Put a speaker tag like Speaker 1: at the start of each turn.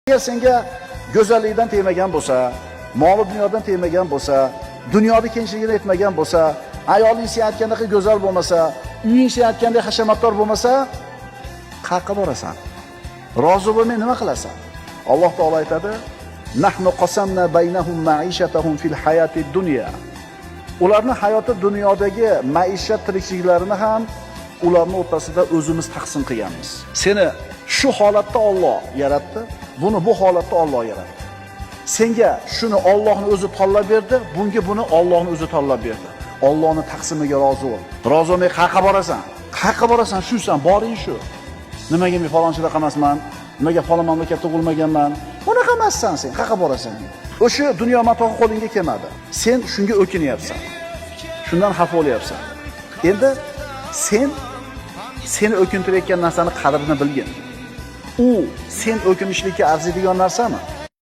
Speaker 1: Agar senga go'zallikdan tegmagan bo'lsa, mol dunyodan tegmagan bo'lsa, dunyoda kenchligini etmagan bo'lsa, ayoling sen aytgandek go'zal bo'lmasa, uying sen aytgandek hashamatdor bo'lmasa, qayerga borasan? Rozi bo'lmay nima qilasan? Alloh taolo aytadi: "Nahnu qasamna baynahum ma'ishatahum fil hayatid dunya." Ularning hayoti dunyodagi maishat tirikliklarini ham ularning o'rtasida o'zimiz taqsim qilganmiz. Seni shu holatda Alloh yaratdi, buni bu holatda Alloh yaratdi. Senga shuni Allohning o'zi tanlab berdi, bunga buni Allohning o'zi tanlab berdi. Allohning taqsimiga rozi bo'l. Rozi bo'lmay qayerga borasan? Qayerga borasan? Shusan, boring shu. Nimaga men falonchilar emasman? Nimaga falon mamlakatda tug'ilmaganman? Bunaqa emassan sen, qayerga borasan? O'sha dunyo matohi qo'lingga kelmadi. Sen shunga o'kinyapsan. Shundan xafa bo'lyapsan. Endi seni o'kintirayotgan narsani qadrini bilgin. U sen o'kinishlikka arziydigan narsami?